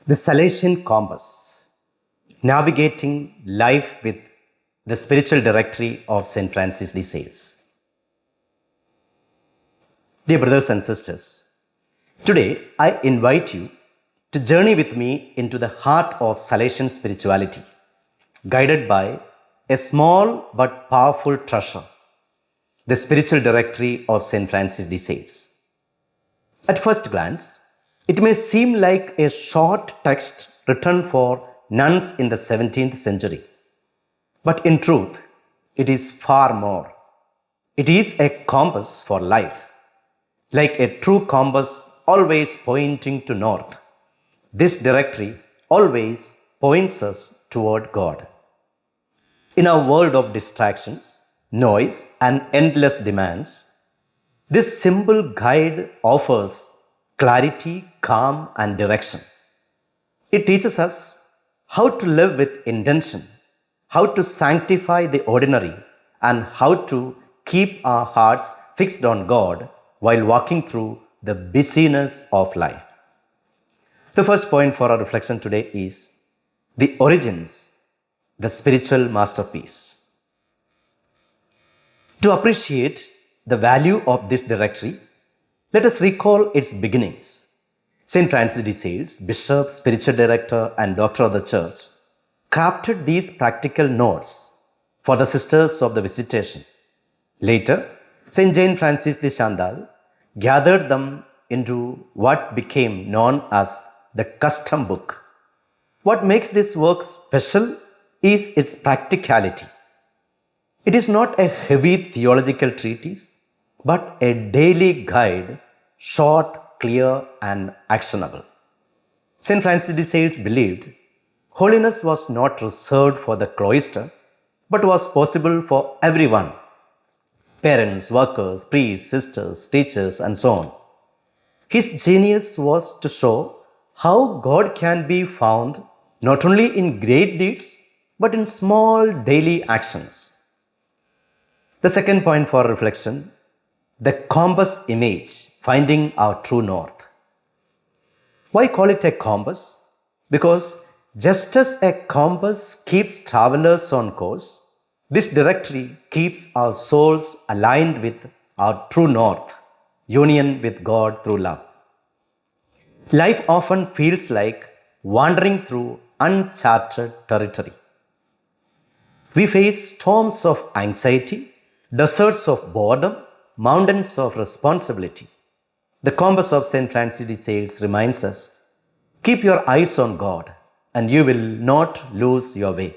The Salesian Compass, navigating life with the spiritual directory of St. Francis de Sales. Dear brothers and sisters, today I invite you to journey with me into the heart of Salesian spirituality, guided by a small but powerful treasure, the spiritual directory of St. Francis de Sales. At first glance, it may seem like a short text written for nuns in the 17th century. But in truth, it is far more. It is a compass for life, like a true compass always pointing to north. This directory always points us toward God. In our world of distractions, noise, and endless demands, this simple guide offers clarity, calm, and direction. It teaches us how to live with intention, how to sanctify the ordinary, and how to keep our hearts fixed on God while walking through the busyness of life. The first point for our reflection today is the origins, the spiritual masterpiece. To appreciate the value of this directory, let us recall its beginnings. St. Francis de Sales, bishop, spiritual director, and doctor of the church, crafted these practical notes for the sisters of the Visitation. Later, St. Jane Francis de Chantal gathered them into what became known as the custom book. What makes this work special is its practicality. It is not a heavy theological treatise, but a daily guide, short, clear, and actionable. St. Francis de Sales believed holiness was not reserved for the cloister, but was possible for everyone: parents, workers, priests, sisters, teachers, and so on. His genius was to show how God can be found not only in great deeds, but in small daily actions. The second point for reflection: the compass image, finding our true north. Why call it a compass? Because just as a compass keeps travelers on course, this directory keeps our souls aligned with our true north, union with God through love. Life often feels like wandering through uncharted territory. We face storms of anxiety, deserts of boredom, mountains of responsibility. The compass of St. Francis de Sales reminds us: keep your eyes on God and you will not lose your way.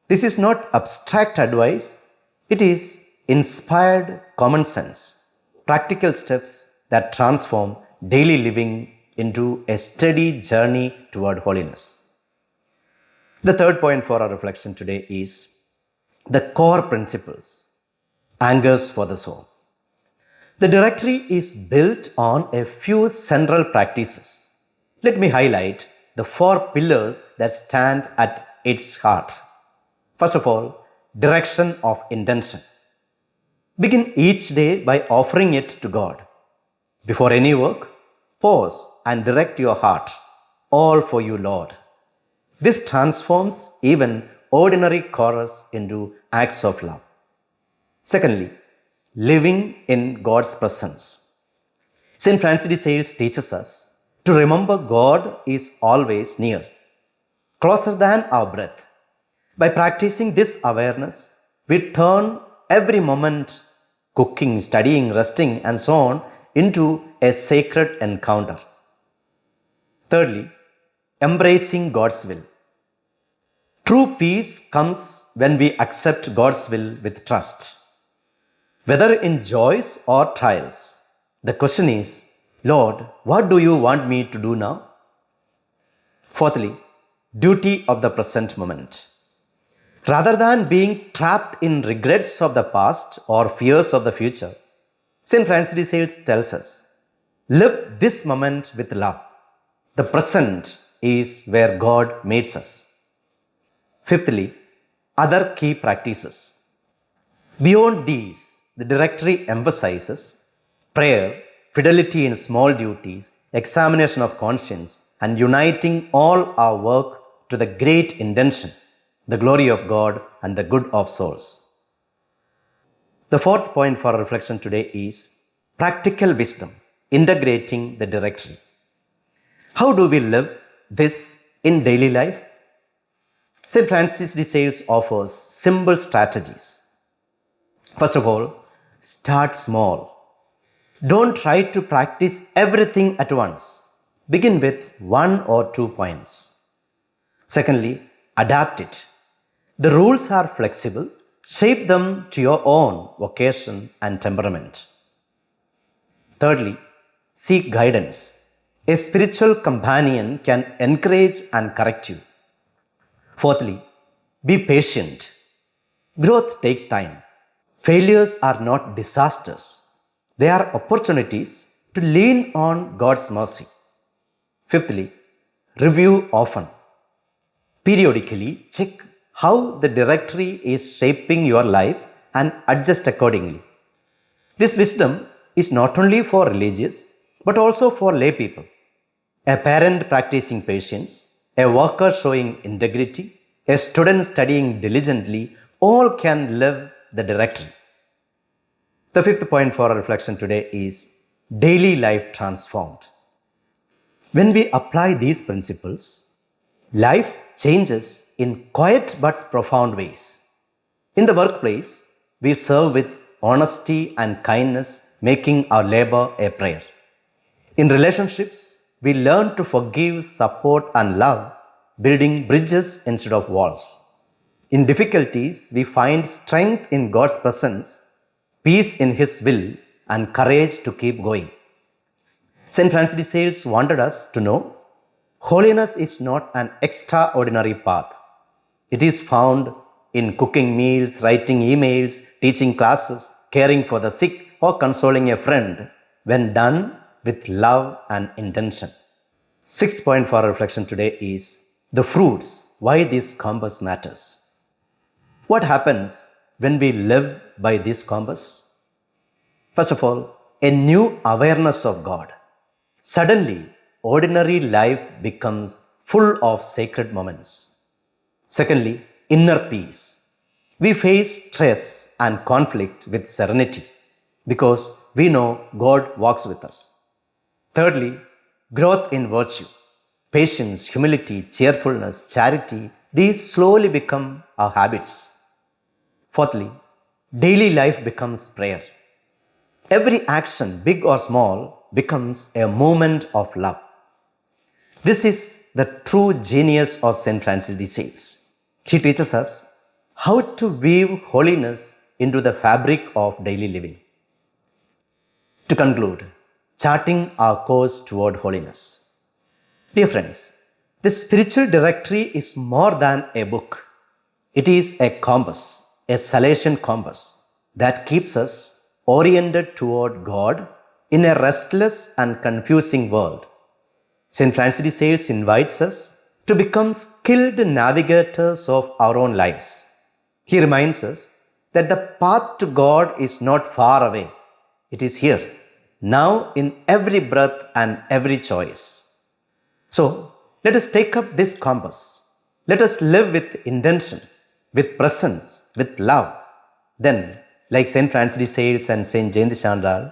This is not abstract advice, it is inspired common sense, practical steps that transform daily living into a steady journey toward holiness. The third point for our reflection today is the core principles, anchors for the soul. The directory is built on a few central practices. Let me highlight the four pillars that stand at its heart. First of all, direction of intention. Begin each day by offering it to God. Before any work, pause and direct your heart. All for you, Lord. This transforms even ordinary chorus into acts of love. Secondly, living in God's presence. St. Francis de Sales teaches us to remember God is always near, closer than our breath. By practicing this awareness, we turn every moment, cooking, studying, resting, and so on, into a sacred encounter. Thirdly, embracing God's will. True peace comes when we accept God's will with trust. Whether in joys or trials, the question is, Lord, what do you want me to do now? Fourthly, duty of the present moment. Rather than being trapped in regrets of the past or fears of the future, St. Francis de Sales tells us, live this moment with love. The present is where God meets us. Fifthly, other key practices. Beyond these, the directory emphasizes prayer, fidelity in small duties, examination of conscience, and uniting all our work to the great intention, the glory of God and the good of souls. The fourth point for reflection today is practical wisdom, integrating the directory. How do we live this in daily life? St. Francis de Sales offers simple strategies. First of all, start small. Don't try to practice everything at once. Begin with 1 or 2 points. Secondly, adapt it. The rules are flexible. Shape them to your own vocation and temperament. Thirdly, seek guidance. A spiritual companion can encourage and correct you. Fourthly, be patient. Growth takes time. Failures are not disasters. They are opportunities to lean on God's mercy. Fifthly, review often. Periodically, check how the directory is shaping your life and adjust accordingly. This wisdom is not only for religious but also for lay people. A parent practicing patience, a worker showing integrity, a student studying diligently, all can live the directory. The fifth point for our reflection today is daily life transformed. When we apply these principles, life changes in quiet but profound ways. In the workplace, we serve with honesty and kindness, making our labor a prayer. In relationships, we learn to forgive, support, and love, building bridges instead of walls. In difficulties, we find strength in God's presence, peace in His will, and courage to keep going. St. Francis de Sales wanted us to know holiness is not an extraordinary path. It is found in cooking meals, writing emails, teaching classes, caring for the sick, or consoling a friend when done with love and intention. Sixth point for our reflection today is the fruits, why this compass matters. What happens when we live by this compass? First of all, a new awareness of God. Suddenly, ordinary life becomes full of sacred moments. Secondly, inner peace. We face stress and conflict with serenity because we know God walks with us. Thirdly, growth in virtue. Patience, humility, cheerfulness, charity, these slowly become our habits. Fourthly, daily life becomes prayer. Every action, big or small, becomes a moment of love. This is the true genius of St. Francis de Sales. He teaches us how to weave holiness into the fabric of daily living. To conclude, charting our course toward holiness. Dear friends, the spiritual directory is more than a book. It is a compass, a Salesian compass that keeps us oriented toward God in a restless and confusing world. St. Francis de Sales invites us to become skilled navigators of our own lives. He reminds us that the path to God is not far away. It is here, now in every breath and every choice. So, let us take up this compass. Let us live with intention, with presence, with love. Then, like St. Francis de Sales and St. Jayanti Chandral,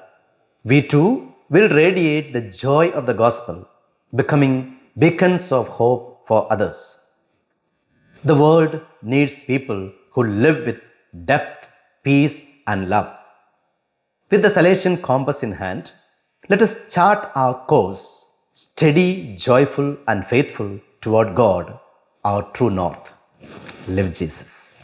we too will radiate the joy of the gospel, becoming beacons of hope for others. The world needs people who live with depth, peace, and love. With the Salesian Compass in hand, let us chart our course, steady, joyful, and faithful toward God, our true north. Live Jesus.